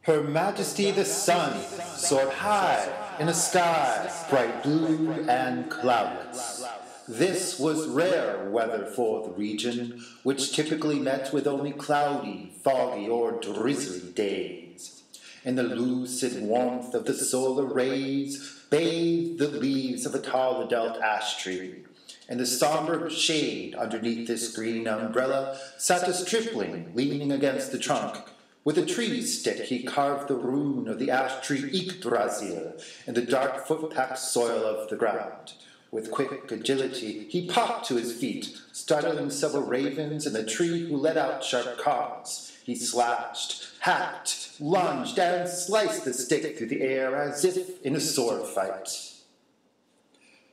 Her Majesty the Sun soared high in a sky bright blue and cloudless. This was rare weather for the region, which typically met with only cloudy, foggy, or drizzly days. In the lucid warmth of the solar rays bathed the leaves of a tall adult ash tree. In the somber shade underneath this green umbrella sat a stripling leaning against the trunk. With a tree stick he carved the rune of the ash tree Yggdrasil in the dark footpacked soil of the ground. With quick agility he popped to his feet, startling several ravens in the tree who let out sharp caws. He slashed, hacked, lunged, and sliced the stick through the air as if in a sword fight.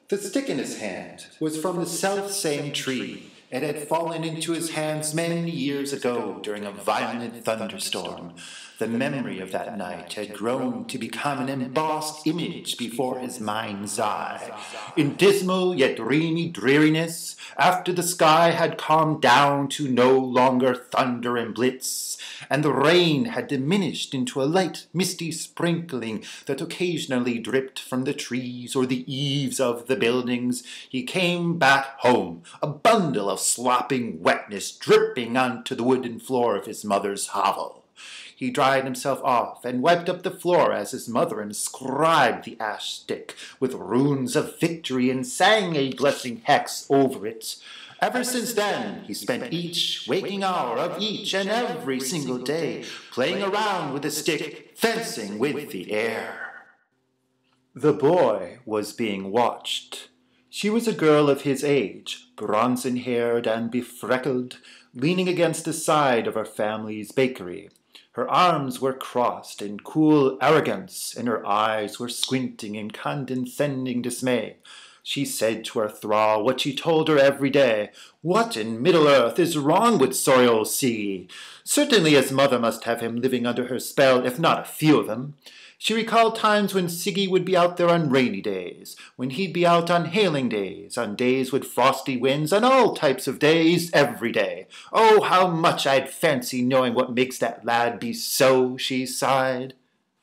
The stick in his hand was from the self-same tree. It had fallen into his hands many years ago during a violent thunderstorm. The memory of that night had grown to become an embossed image before his mind's eye. In dismal yet dreamy dreariness, after the sky had calmed down to no longer thunder and blitz, and the rain had diminished into a light, misty sprinkling that occasionally dripped from the trees or the eaves of the buildings, he came back home, a bundle of slopping wetness dripping onto the wooden floor of his mother's hovel. He dried himself off and wiped up the floor as his mother inscribed the ash stick with runes of victory and sang a blessing hex over it. Ever since then, he spent each waking hour of each and every single day playing around with the stick, fencing with the air. The boy was being watched. She was a girl of his age, bronzen-haired and befreckled, leaning against the side of her family's bakery. Her arms were crossed in cool arrogance, and her eyes were squinting in condescending dismay. She said to her thrall what she told her every day. What in Middle-earth is wrong with Soriol Sigi? Certainly his mother must have him living under her spell, if not a few of them. She recalled times when Siggy would be out there on rainy days, when he'd be out on hailing days, on days with frosty winds, on all types of days, every day. Oh, how much I'd fancy knowing what makes that lad be so, she sighed.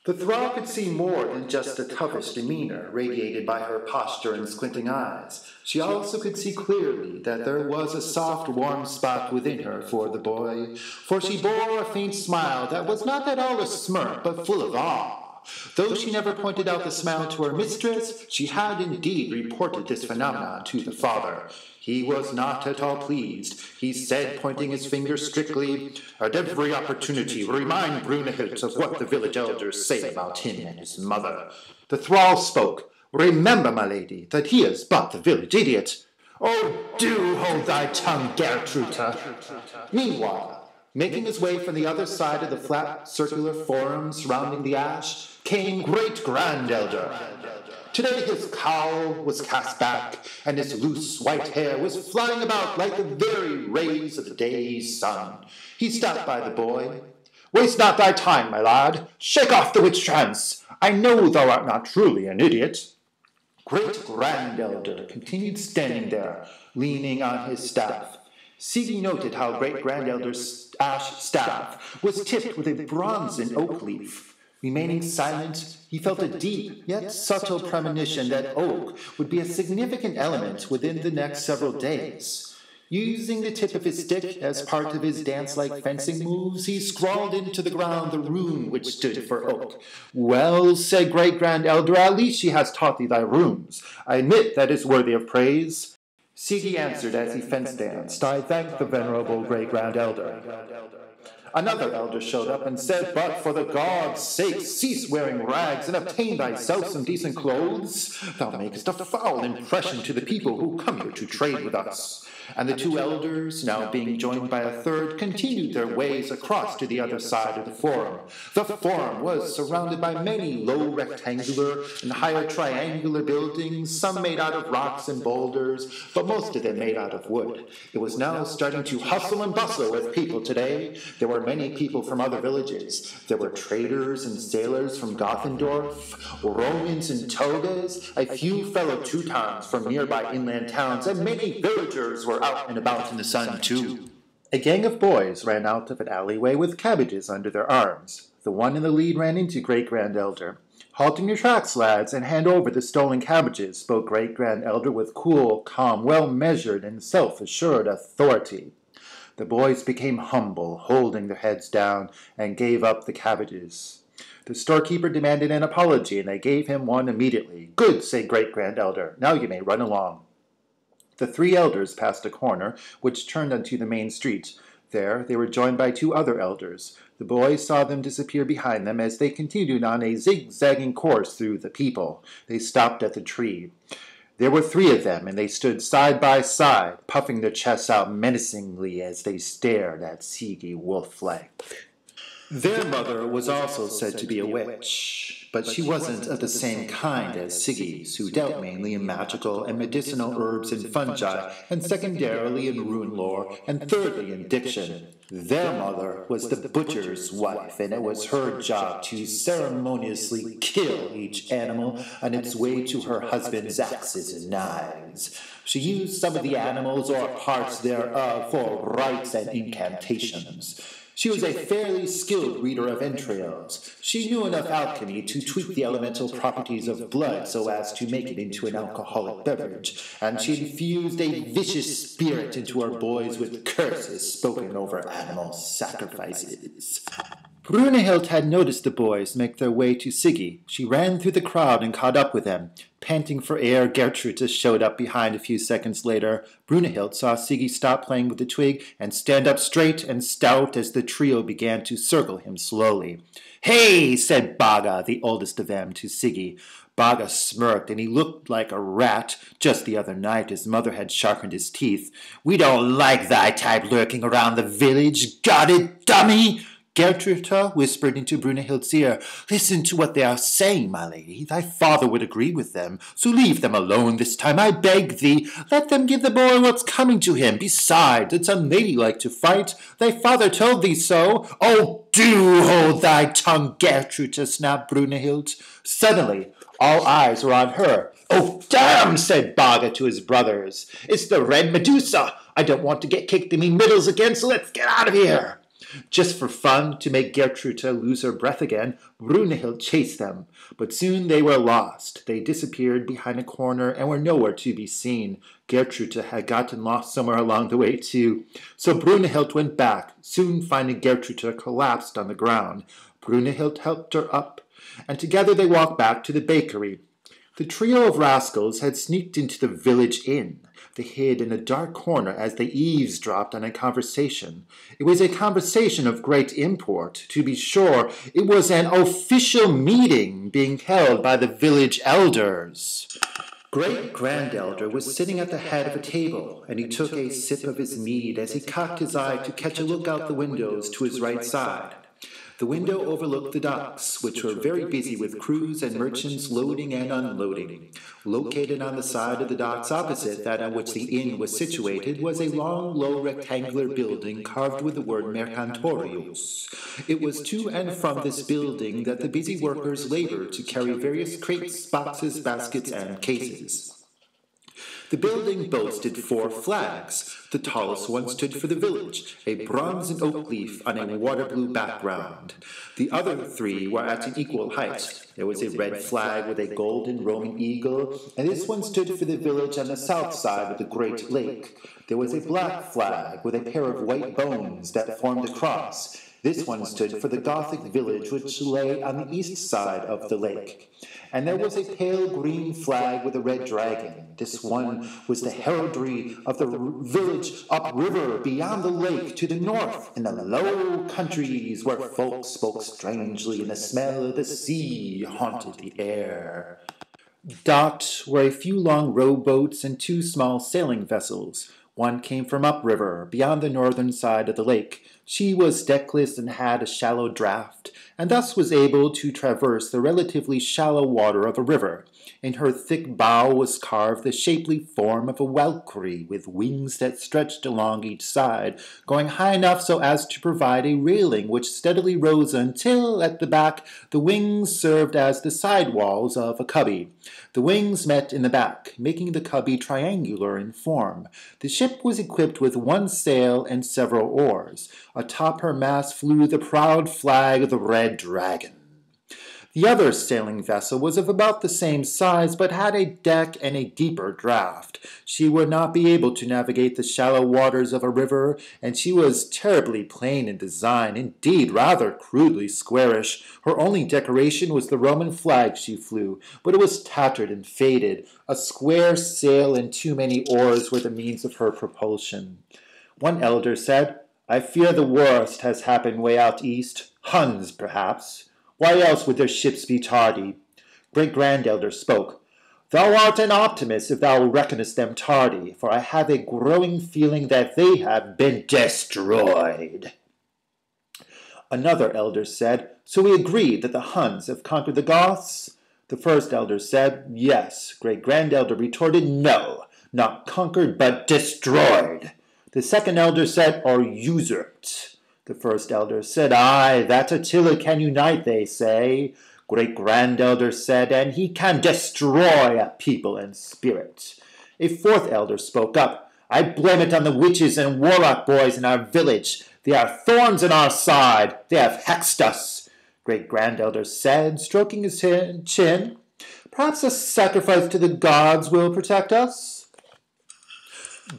The thrall could see more than just the toughish demeanor radiated by her posture and squinting eyes. She also could see clearly that there was a soft, warm spot within her for the boy, for she bore a faint smile that was not at all a smirk, but full of awe. Though she never pointed out the smile to her mistress, she had indeed reported this phenomenon to the father. He was not at all pleased. He said, pointing his finger strictly, "At every opportunity remind Brunhild of what the village elders say about him and his mother." The thrall spoke. "Remember, my lady, that he is but the village idiot." "Oh, do hold thy tongue, Gertrude." Meanwhile, making his way from the other side of the flat circular forum surrounding the ash, came Great-Grand-Elder. Today his cowl was cast back, and his loose white hair was flying about like the very rays of the day's sun. He stopped by the boy. "Waste not thy time, my lad. Shake off the witch trance. I know thou art not truly an idiot." Great-Grand-Elder continued standing there, leaning on his staff. Siggy noted how Great-Grand-Elder's ash staff was tipped with a bronzen oak leaf. Remaining silent, he felt a deep yet subtle premonition that oak would be a significant element within the next several days. Using the tip of his stick as part of his dance-like fencing moves, he scrawled into the ground the rune which stood for oak. "Well," said Great-Grand-Elder, "at least she has taught thee thy runes. I admit that is worthy of praise." Siggy answered as he fence-danced, "I thank the venerable Great-Grand-Elder." Another elder showed up and said, "But for the gods' sake, cease wearing rags and obtain thyself some decent clothes. Thou makest a foul impression to the people who come here to trade with us." And the two elders, now being joined by a third, continued their ways across to the other side of the forum. The forum was surrounded by many low rectangular and higher triangular buildings, some made out of rocks and boulders, but most of them made out of wood. It was now starting to hustle and bustle with people today. There were many people from other villages. There were traders and sailors from Gothendorf, Romans in togas, a few fellow Teutons from nearby inland towns, and many villagers were out and about in the sun, too. A gang of boys ran out of an alleyway with cabbages under their arms. The one in the lead ran into Great-Grand Elder. "Halting your tracks, lads, and hand over the stolen cabbages," spoke Great-Grand Elder with cool, calm, well-measured, and self-assured authority. The boys became humble, holding their heads down, and gave up the cabbages. The storekeeper demanded an apology, and they gave him one immediately. "Good," said Great-Grand Elder. "Now you may run along." The three elders passed a corner, which turned onto the main street. There they were joined by two other elders. The boys saw them disappear behind them as they continued on a zigzagging course through the people. They stopped at the tree. There were three of them, and they stood side by side, puffing their chests out menacingly as they stared at Sigi Wolf-like. Their mother was also said to be a witch, but she wasn't of the same kind as Siggy's, who dealt mainly in magical and medicinal herbs and fungi, and secondarily in rune lore, and thirdly in diction. Their mother was the butcher's wife, and it was her job to ceremoniously kill each animal on its way to her husband's axes and knives. She used some of the animals or parts thereof for rites and incantations. She was a fairly skilled reader of entrails. She knew enough alchemy to tweak the elemental properties of blood so as to make it into an alcoholic beverage, and she infused a vicious spirit into her boys with curses spoken over animal sacrifices. Brunhild had noticed the boys make their way to Siggy. She ran through the crowd and caught up with them. Panting for air, Gertrude showed up behind a few seconds later. Brunhild saw Siggy stop playing with the twig and stand up straight and stout as the trio began to circle him slowly. "Hey," said Baga, the oldest of them, to Siggy. Baga smirked, and he looked like a rat. Just the other night his mother had sharpened his teeth. "We don't like thy type lurking around the village. Got it, dummy?" Gertrude whispered into Brunhild's ear. "Listen to what they are saying, my lady. Thy father would agree with them, so leave them alone this time, I beg thee. Let them give the boy what's coming to him. Besides, it's unladylike to fight. Thy father told thee so." "Oh, do hold thy tongue, Gertrude," snapped Brunhild. Suddenly, all eyes were on her. "Oh, damn," said Baga to his brothers. "It's the Red Medusa. I don't want to get kicked in me middles again, so let's get out of here." Just for fun, to make Gertrude lose her breath again, Brunhild chased them. But soon they were lost. They disappeared behind a corner and were nowhere to be seen. Gertrude had gotten lost somewhere along the way, too. So Brunhild went back, soon finding Gertrude collapsed on the ground. Brunhild helped her up, and together they walked back to the bakery. The trio of rascals had sneaked into the village inn. They hid in a dark corner as they eavesdropped on a conversation. It was a conversation of great import. To be sure, it was an official meeting being held by the village elders. Great-Grand Elder was sitting at the head of a table, and he took a sip of his mead as he cocked his eye to catch a look out the windows to his right side. The window overlooked the docks, which were very busy with crews and merchants loading and unloading. Located on the side of the docks opposite that on which the inn was situated was a long, low, rectangular building carved with the word Mercantorius. It was to and from this building that the busy workers labored to carry various crates, boxes, baskets, and cases. The building boasted 4 flags. The tallest one stood for the village, a bronze and oak leaf on a water blue background. The other 3 were at an equal height. There was a red flag with a golden Roman eagle, and this one stood for the village on the south side of the Great Lake. There was a black flag with a pair of white bones that formed a cross. This one stood for the Gothic village which lay on the east side of the lake. And there was a pale green flag with a red dragon. This one was the heraldry of the village upriver beyond the lake to the north, in the low countries where folk spoke strangely and the smell of the sea haunted the air. Docked were a few long rowboats and 2 small sailing vessels. One came from upriver, beyond the northern side of the lake. She was deckless and had a shallow draught, and thus was able to traverse the relatively shallow water of a river. In her thick bow was carved the shapely form of a Valkyrie, with wings that stretched along each side, going high enough so as to provide a railing which steadily rose until, at the back, the wings served as the side walls of a cubby. The wings met in the back, making the cubby triangular in form. The ship was equipped with 1 sail and several oars. Atop her mast flew the proud flag of the Red Dragon. The other sailing vessel was of about the same size, but had a deck and a deeper draught. She would not be able to navigate the shallow waters of a river, and she was terribly plain in design, indeed rather crudely squarish. Her only decoration was the Roman flag she flew, but it was tattered and faded. A square sail and too many oars were the means of her propulsion. One elder said, "I fear the worst has happened way out east. Huns, perhaps. Why else would their ships be tardy?" Great-Grandelder spoke. "Thou art an optimist if thou reckonest them tardy, for I have a growing feeling that they have been destroyed." Another elder said, "So we agree that the Huns have conquered the Goths?" The first elder said, "Yes." Great-Grandelder retorted, "No, not conquered, but destroyed." The second elder said, "Or usurped." The first elder said, "Aye, that Attila can unite, they say." Great-Grandelder said, "And he can destroy a people and spirit." A fourth elder spoke up, "I blame it on the witches and warlock boys in our village. They are thorns in our side. They have hexed us." Great-Grandelder said, stroking his chin, "Perhaps a sacrifice to the gods will protect us."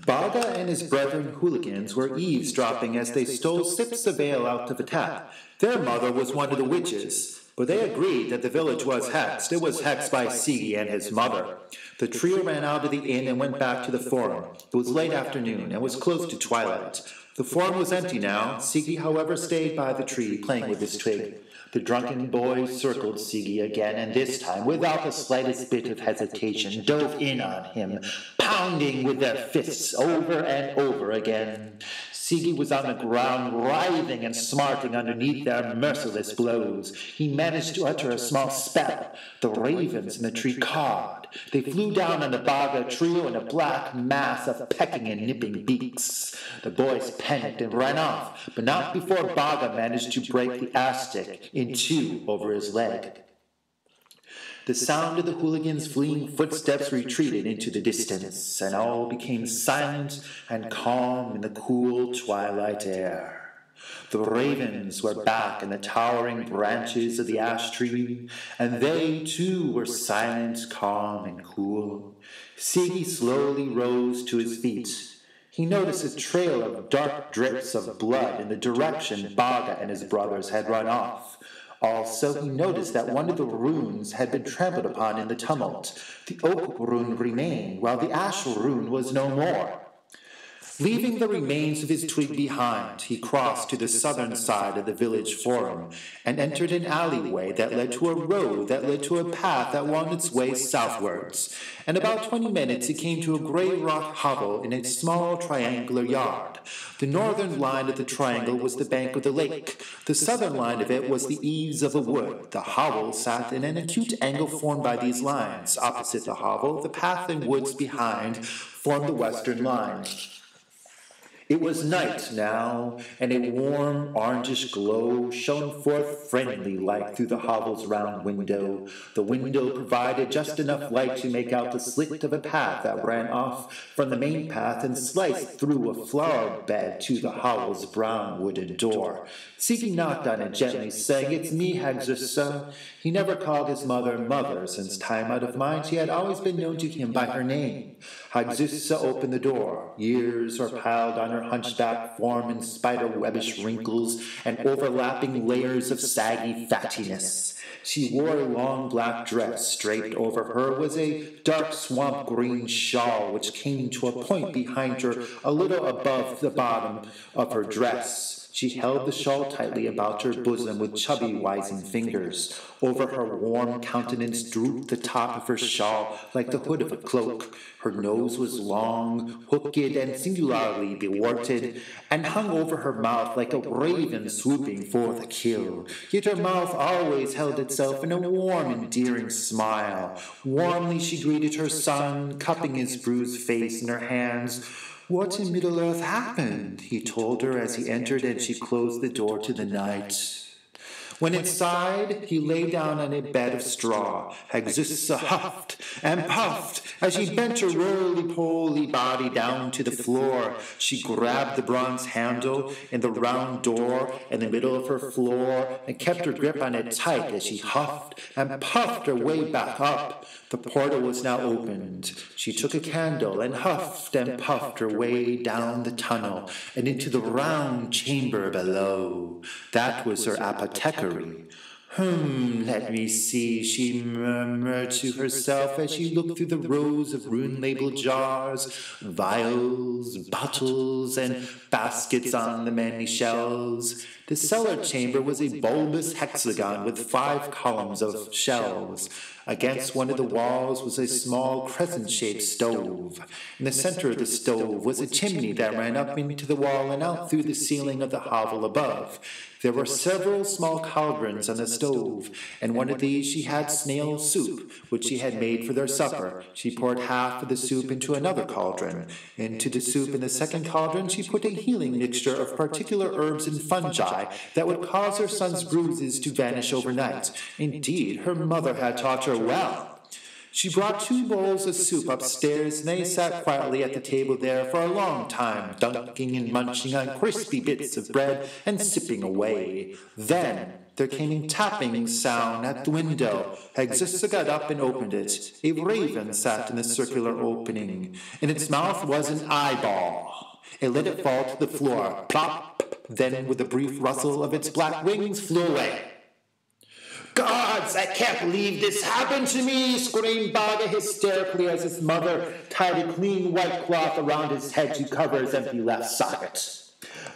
Baga and his brethren hooligans were eavesdropping as they stole sips of ale out of a tap. Their mother was one of the witches, but they agreed that the village was hexed. It was hexed by Sigi and his mother. The trio ran out of the inn and went back to the forum. It was late afternoon and was close to twilight. The forum was empty now. Sigi, however, stayed by the tree, playing with his twig. The drunken boys circled Sigi again, and this time, without the slightest bit of hesitation, dove in on him, pounding with their fists over and over again. Sigi was on the ground, writhing and smarting underneath their merciless blows. He managed to utter a small spell. The ravens in the tree cawed. They flew down on the Baga trio in a black mass of pecking and nipping beaks. The boys panicked and ran off, but not before Baga managed to break the ash stick in two over his leg. The sound of the hooligans' fleeing footsteps retreated into the distance, and all became silent and calm in the cool twilight air. The ravens were back in the towering branches of the ash tree, and they, too, were silent, calm, and cool. Sigi slowly rose to his feet. He noticed a trail of dark drips of blood in the direction Baga and his brothers had run off. Also, he noticed that one of the runes had been trampled upon in the tumult. The oak rune remained, while the ash rune was no more. Leaving the remains of his twig behind, he crossed to the southern side of the village forum and entered an alleyway that led to a road that led to a path that wound its way southwards. In about 20 minutes, he came to a grey rock hovel in a small triangular yard. The northern line of the triangle was the bank of the lake. The southern line of it was the eaves of a wood. The hovel sat in an acute angle formed by these lines. Opposite the hovel, the path and woods behind formed the western line. It was night now, and a warm orangish glow shone forth friendly-like through the hovel's round window. The window provided just enough light to make out the slit of a path that ran off from the main path and sliced through a flower bed to the hovel's brown wooden door. Sigi knocked on it gently, saying, "It's me, Hagzusa." He never called his mother mother. Since time out of mind, she had always been known to him by her name. Hagzusa opened the door. Years were piled on her hunchback form in spider-webbish wrinkles and overlapping layers of saggy fattiness. She wore a long black dress. Draped over her was a dark swamp-green shawl which came to a point behind her a little above the bottom of her dress. She held the shawl tightly about her bosom with chubby, wizened fingers. Over her warm countenance drooped the top of her shawl like the hood of a cloak. Her nose was long, hooked, and singularly bewarted, and hung over her mouth like a raven swooping for the kill. Yet her mouth always held itself in a warm, endearing smile. Warmly she greeted her son, cupping his bruised face in her hands. "What in Middle-earth happened?" he told her as he entered, and she closed the door to the night. When inside, he lay down on a bed of straw. Hagzusa huffed and puffed as she bent her roly-poly body down to the floor. She grabbed the bronze handle in the round door in the middle of her floor and kept her grip on it tight as she huffed and puffed her way back up. The portal was now opened. She took a candle and huffed and puffed her way down the tunnel and into the round chamber below. That was her apothecary. Let me see, she murmured to herself as she looked through the rows of rune-labeled jars, vials, bottles, and baskets on the many shelves. The cellar chamber was a bulbous hexagon with 5 columns of shelves. Against one of the walls was a small crescent-shaped stove. In the center of the stove was a chimney that ran up into the wall and out through the ceiling of the hovel above. There were several small cauldrons on the stove, and one of these she had snail soup, which she had made for their supper. She poured half of the soup into another cauldron. Into the soup in the second cauldron she put a healing mixture of particular herbs and fungi that would cause her son's bruises to vanish overnight. Indeed, her mother had taught her well. She brought 2 bowls of soup upstairs, and they sat quietly at the table there for a long time, dunking and munching on crispy bits of bread and sipping away. Then there came a tapping sound at the window. Hagzusa got up and opened it. A raven sat in the circular opening. In its mouth was an eyeball. It let it fall to the floor. Plop! Then, with a brief rustle of its black wings, flew away. "Gods, I can't believe this happened to me!" screamed Baga hysterically as his mother tied a clean white cloth around his head to cover his empty left socket.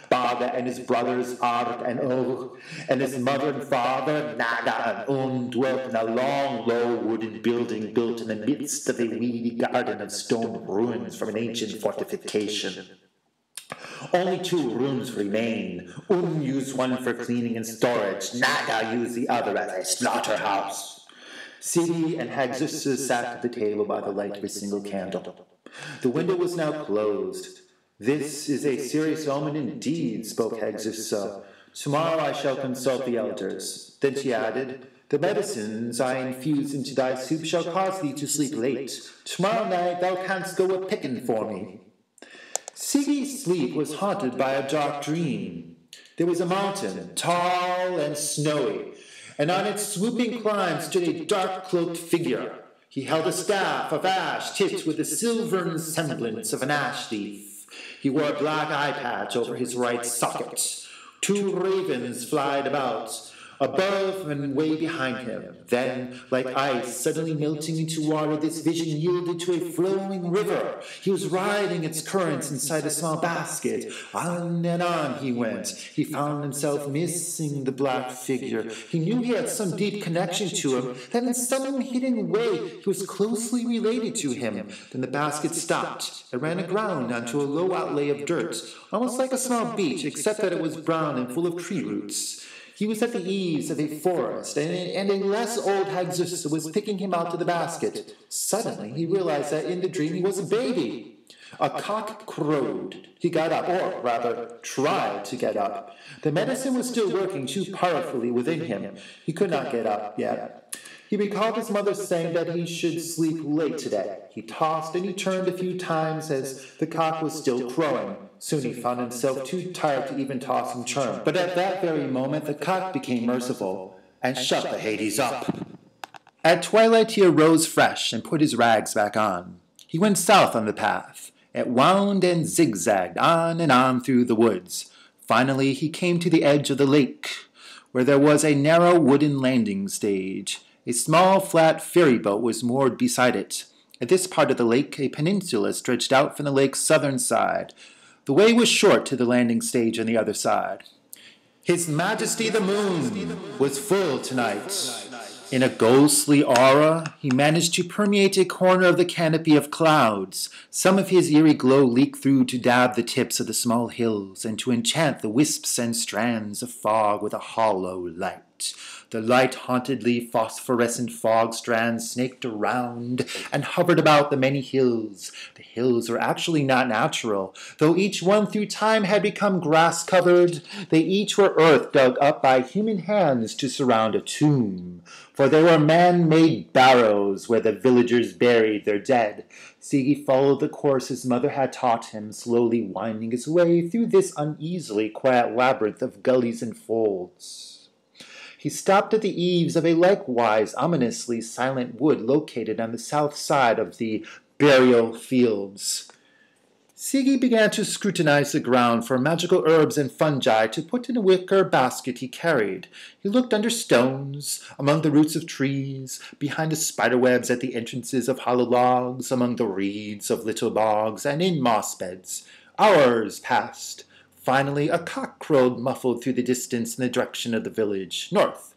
Baga and his brothers Ard and Og, and his mother and father Naga and dwelt in a long, low wooden building built in the midst of a weedy garden of stone ruins from an ancient fortification. Only 2 rooms remain. Used one for cleaning and storage. Naga used the other as a slaughterhouse. Sidi and Hagzusa sat at the table by the light of a single candle. The window was now closed. "This is a serious omen indeed," spoke Hagzusa. "Tomorrow I shall consult the elders." Then she added, "The medicines I infuse into thy soup shall cause thee to sleep late. Tomorrow night thou canst go a-pickin' for me." Sidi's sleep was haunted by a dark dream. There was a mountain, tall and snowy, and on its swooping climb stood a dark-cloaked figure. He held a staff of ash tipped with the silvern semblance of an ash leaf. He wore a black eye patch over his right socket. 2 ravens flied about, above and way behind him. Then, like ice suddenly melting into water, this vision yielded to a flowing river. He was riding its currents inside a small basket. On and on he went. He found himself missing the black figure. He knew he had some deep connection to him, that in some hidden way he was closely related to him. Then the basket stopped. It ran aground onto a low outlay of dirt, almost like a small beach, except that it was brown and full of tree roots. He was at the eaves of a forest, and a less old Hagzusa was picking him out of the basket. Suddenly, he realized that in the dream he was a baby. A cock crowed. He got up, or rather, tried to get up. The medicine was still working too powerfully within him. He could not get up yet. He recalled his mother saying that he should sleep late today. He tossed and he turned a few times as the cock was still crowing. Soon he found himself too tired to even toss and turn. But at that very moment the cock became merciful and shut the Hades up. At twilight he arose fresh and put his rags back on. He went south on the path. It wound and zigzagged on and on through the woods. Finally he came to the edge of the lake, where there was a narrow wooden landing stage. A small, flat ferry boat was moored beside it. At this part of the lake, a peninsula stretched out from the lake's southern side. The way was short to the landing stage on the other side. His Majesty the Moon was full tonight. In a ghostly aura, he managed to permeate a corner of the canopy of clouds. Some of his eerie glow leaked through to dab the tips of the small hills and to enchant the wisps and strands of fog with a hollow light. The light-hauntedly phosphorescent fog strands snaked around and hovered about the many hills. The hills were actually not natural, though each one through time had become grass-covered. They each were earth dug up by human hands to surround a tomb, for they were man-made barrows where the villagers buried their dead. Siggy followed the course his mother had taught him, slowly winding his way through this uneasily quiet labyrinth of gullies and folds. He stopped at the eaves of a likewise ominously silent wood located on the south side of the burial fields. Siggy began to scrutinize the ground for magical herbs and fungi to put in a wicker basket he carried. He looked under stones, among the roots of trees, behind the spiderwebs at the entrances of hollow logs, among the reeds of little bogs, and in moss beds. Hours passed. Finally, a cock crowed muffled through the distance in the direction of the village, north.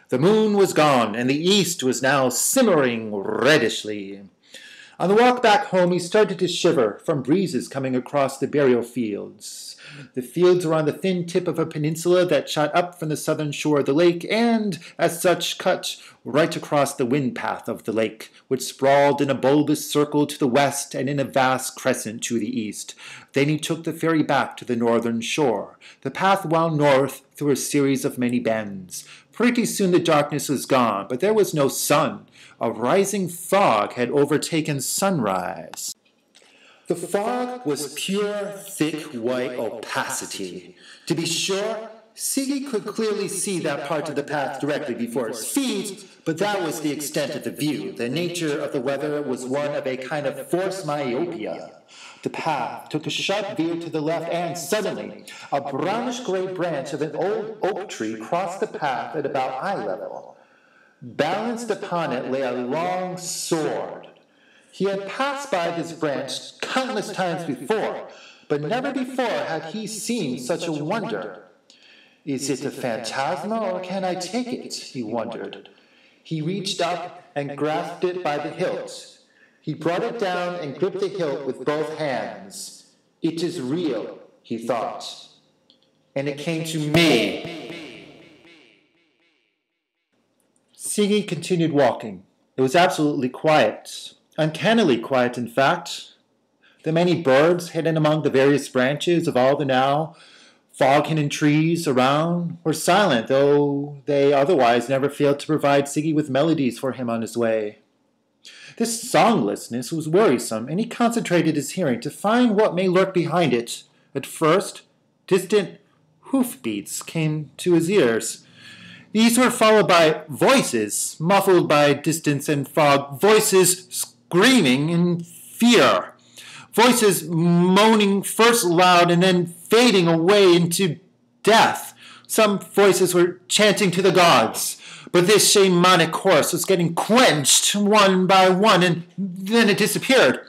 The moon was gone, and the east was now simmering reddishly. On the walk back home, he started to shiver from breezes coming across the burial fields. The fields were on the thin tip of a peninsula that shot up from the southern shore of the lake, and, as such, cut right across the wind path of the lake, which sprawled in a bulbous circle to the west and in a vast crescent to the east. Then he took the ferry back to the northern shore. The path wound north through a series of many bends. Pretty soon the darkness was gone, but there was no sun. A rising fog had overtaken sunrise. The fog was pure, thick, white opacity. To be sure, Siggy could clearly see that part of the path directly before his feet, but that was the extent of the view. The nature of the weather was one of a kind of forced myopia. The path took a sharp veer to the left, and suddenly, a brownish-gray branch of an old oak tree crossed the path at about eye level. Balanced upon it lay a long sword. He had passed by this branch countless times before, but never before had he seen such a wonder. Is it a phantasma, or can I take it? He wondered. He reached up and grasped it by the hilt. He brought it down and gripped the hilt with both hands. It is real, he thought. And it came to me. Siggy continued walking. It was absolutely quiet. Uncannily quiet, in fact. The many birds hidden among the various branches of all the now fog-hidden trees around were silent, though they otherwise never failed to provide Siggy with melodies for him on his way. This songlessness was worrisome, and he concentrated his hearing to find what may lurk behind it. At first, distant hoofbeats came to his ears. These were followed by voices, muffled by distance and fog, voices screaming in fear, voices moaning first loud and then fading away into death. Some voices were chanting to the gods, but this shamanic chorus was getting quenched one by one, and then it disappeared.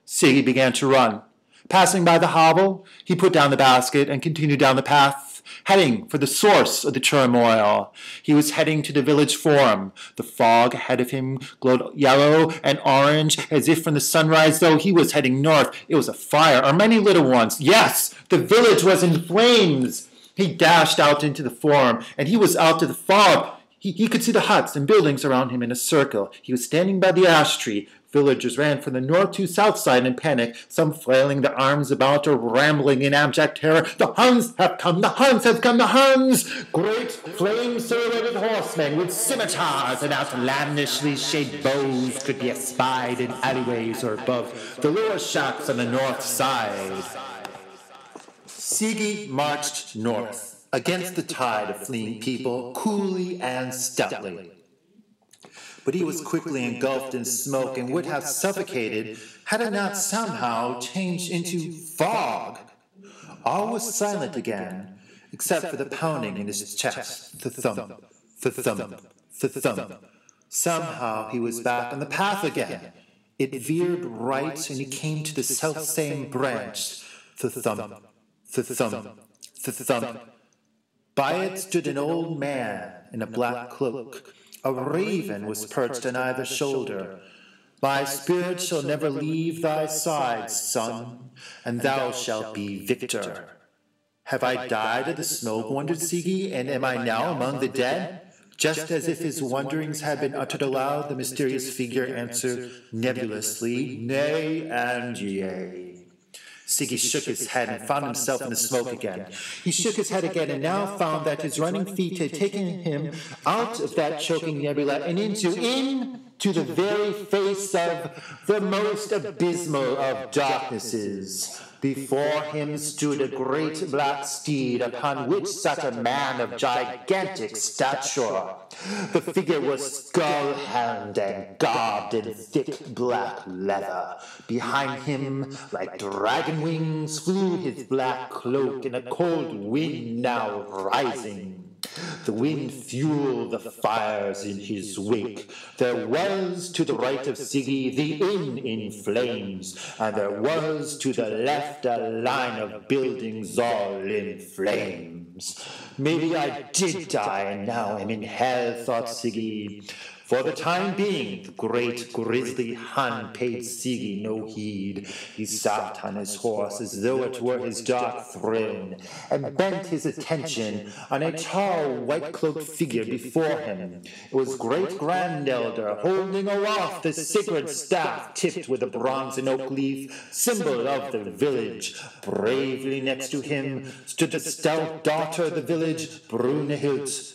Siggy began to run. Passing by the hovel, he put down the basket and continued down the path, heading for the source of the turmoil. He was heading to the village forum. The fog ahead of him glowed yellow and orange, as if from the sunrise, though he was heading north. It was a fire, or many little ones. Yes, the village was in flames. He dashed out into the forum, and he was out to the fog. He could see the huts and buildings around him in a circle. He was standing by the ash tree. Villagers ran from the north to south side in panic, some flailing their arms about or rambling in abject terror. The Huns have come! The Huns have come! The Huns! Great flame-silhouetted horsemen with scimitars and outlandishly shaped bows could be espied in alleyways or above the lower shacks on the north side. Siggy marched north, against the tide of fleeing people, coolly and stoutly. But he was quickly engulfed in smoke and would have suffocated had it not somehow changed into fog. All was silent again, except for the pounding in his chest, the thump, the thump, the thump. Somehow he was back on the path again. It veered right, and he came to the self-same branch, the thump, the thump, the thump. By it stood an old man in a black cloak. A raven was perched on either shoulder. My spirit shall never leave thy side, son, and thou shalt be victor. Have I died of the smoke, wondered Siggy, and am I now among the dead? Just as if his wonderings had been uttered aloud, the mysterious figure answered nebulously, "Nay and yea." Siggy shook his head and found himself in the smoke again. He shook his head again and now found that his running feet had taken him out of that choking nebula and into the very face of the most abysmal of darknesses. Before him stood a great black steed upon which sat a man of gigantic stature. The figure was skull-helmed and garbed in thick black leather. Behind him, like dragon wings, flew his black cloak in a cold wind now rising. The wind fueled the fires in his wake. There was to the right of Siggy the inn in flames, and there was to the left a line of buildings all in flames. Maybe I did die, and now am in hell, thought Siggy. For the time being, the great grisly Hun paid Siggy no heed. He sat on his horse as though it were his dark throne, and bent his attention on a tall, white-cloaked figure before him. It was Great-Grand Elder, holding aloft the sacred staff tipped with a bronze and oak leaf, symbol of the village. Bravely next to him stood the stout daughter of the village, Brunhild.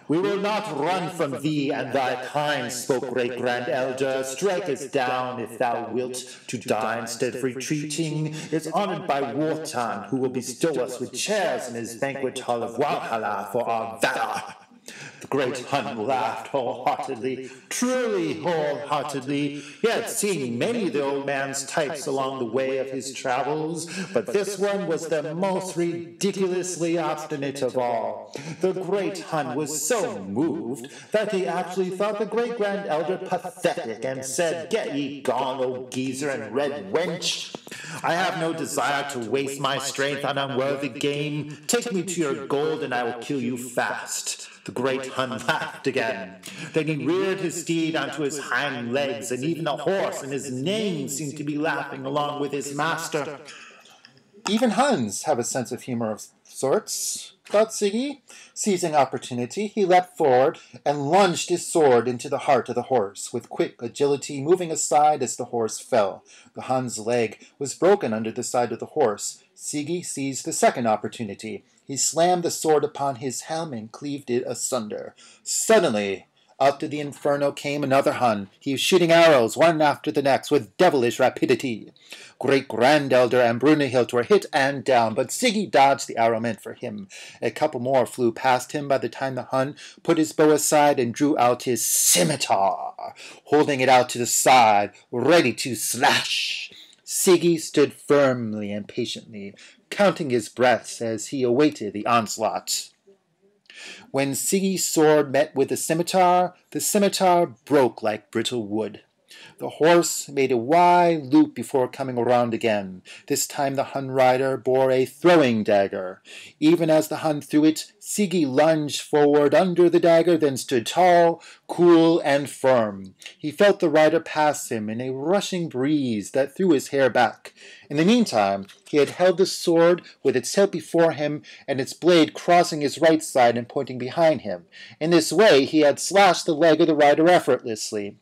"We will not run from thee and thy kind," spoke Great-Grand Elder. "Strike us down, if thou wilt, to die instead of retreating. Is honored by Wotan, who will bestow us with chairs in his banquet hall of Valhalla for our valor." The great Hun laughed wholeheartedly, truly wholeheartedly. He had seen many of the old man's types along the way of his travels, but this one was the most ridiculously obstinate of all. The great Hun was so moved that he actually thought the great-grand elder pathetic and said, "Get ye gone, old geezer and red wench. I have no desire to waste my strength on unworthy game. Take me to your gold and I will kill you fast." The great Hun laughed again. Then he reared his steed onto his hind legs, and even the horse and his name seemed to be laughing along with his master. Even Huns have a sense of humor of sorts, thought Siggy. Seizing opportunity, he leapt forward and lunged his sword into the heart of the horse, with quick agility moving aside as the horse fell. The Hun's leg was broken under the side of the horse. Siggy seized the second opportunity. He slammed the sword upon his helm and cleaved it asunder. Suddenly, out of the inferno came another Hun. He was shooting arrows, one after the next, with devilish rapidity. Great-Grand Elder and Brunhild were hit and down, but Siggy dodged the arrow meant for him. A couple more flew past him by the time the Hun put his bow aside and drew out his scimitar, holding it out to the side, ready to slash. Siggy stood firmly and patiently, counting his breaths as he awaited the onslaught. When Siggy's sword met with the scimitar broke like brittle wood. The horse made a wide loop before coming around again. This time the Hun rider bore a throwing dagger. Even as the Hun threw it, Siggy lunged forward under the dagger, then stood tall, cool, and firm. He felt the rider pass him in a rushing breeze that threw his hair back. In the meantime, he had held the sword with its hilt before him and its blade crossing his right side and pointing behind him. In this way, he had slashed the leg of the rider effortlessly.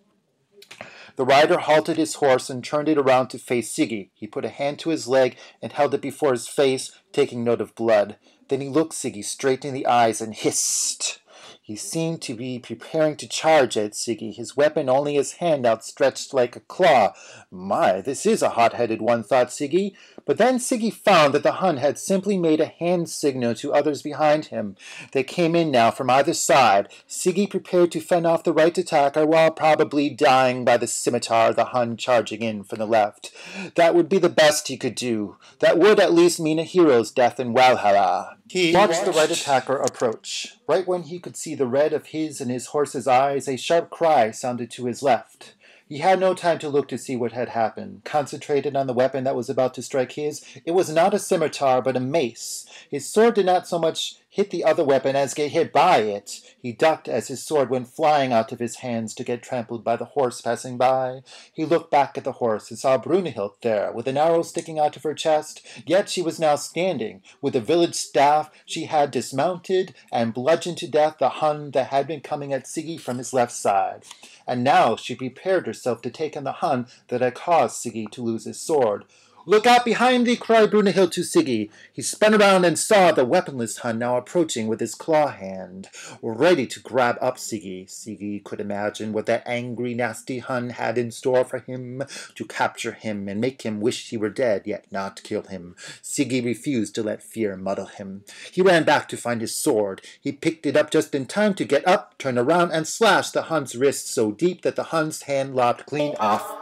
The rider halted his horse and turned it around to face Siggy. He put a hand to his leg and held it before his face, taking note of blood. Then he looked Siggy straight in the eyes and hissed. He seemed to be preparing to charge at Siggy, his weapon only his hand outstretched like a claw. My, this is a hot-headed one, thought Siggy. But then Siggy found that the Hun had simply made a hand signal to others behind him. They came in now from either side. Siggy prepared to fend off the right attacker while probably dying by the scimitar of the Hun charging in from the left. That would be the best he could do. That would at least mean a hero's death in Valhalla. He watched the right attacker approach. Right when he could see the red of his and his horse's eyes, a sharp cry sounded to his left. He had no time to look to see what had happened. Concentrated on the weapon that was about to strike his, it was not a scimitar, but a mace. His sword did not so much hit the other weapon as get hit by it. He ducked as his sword went flying out of his hands to get trampled by the horse passing by. He looked back at the horse and saw Brunhild there, with an arrow sticking out of her chest, yet she was now standing. With a village staff she had dismounted and bludgeoned to death the Hun that had been coming at Siggy from his left side. And now she prepared herself to take on the Hun that had caused Siggy to lose his sword. "Look out behind thee!" cried Brunhild to Siggy. He spun around and saw the weaponless Hun now approaching with his claw hand, ready to grab up Siggy. Siggy could imagine what that angry, nasty Hun had in store for him, to capture him and make him wish he were dead, yet not kill him. Siggy refused to let fear muddle him. He ran back to find his sword. He picked it up just in time to get up, turn around, and slash the Hun's wrist so deep that the Hun's hand lopped clean off.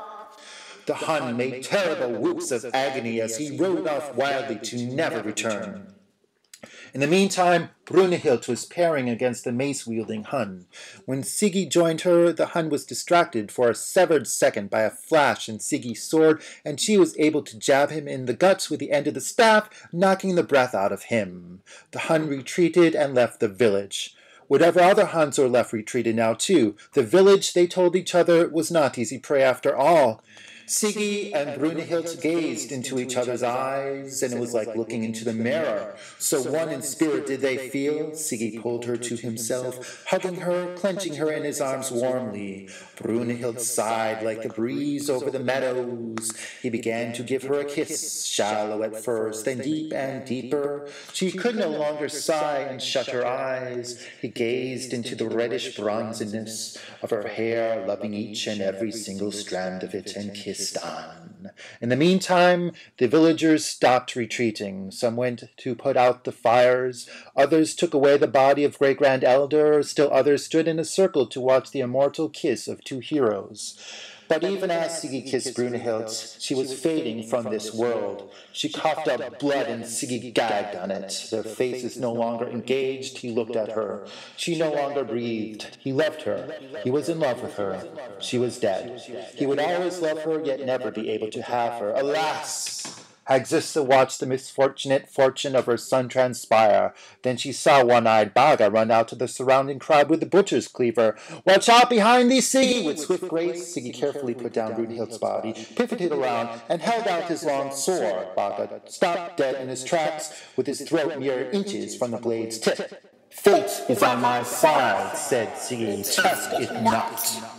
The Hun made terrible whoops of agony as he rode off wildly to never return. In the meantime, Brunhild was parrying against the mace-wielding Hun. When Siggy joined her, the Hun was distracted for a severed second by a flash in Siggy's sword, and she was able to jab him in the guts with the end of the staff, knocking the breath out of him. The Hun retreated and left the village. Whatever other Huns were left retreated now too. The village, they told each other, was not easy prey after all. Siggy and Brunhild gazed into each other's eyes, and it was like looking into the mirror. So one in spirit did they feel. Siggy pulled her to himself, hugging her, clenching her in his arms warmly. Brunhild sighed like the breeze over the meadows. He began to give her a kiss, shallow at first, then deep and deeper. She could no longer sigh and shut her eyes. He gazed into the reddish bronziness of her hair, loving each and every single strand of it, and kissed on. In the meantime, the villagers stopped retreating. Some went to put out the fires, others took away the body of great-grand elder, still others stood in a circle to watch the immortal kiss of two heroes. But even as Siggy kissed Brunhild, she was fading from this world. She coughed up blood and Siggy gagged on it. Their faces no longer engaged. He looked at her. She no longer breathed. He loved her. He was in love with her. She was dead. He would always love her, yet never be able to have her. Alas! Hagsissa watched the misfortunate fortune of her son transpire. Then she saw one-eyed Baga run out to the surrounding crowd with the butcher's cleaver. "Watch out behind thee, Siggy!" With swift grace, Siggy carefully put down Brunhild's body, pivoted around, and held out his long sword. Baga stopped dead in his tracks, with his throat mere inches from the blade's tip. "Fate is on my side," said Siggy. "Trust it not."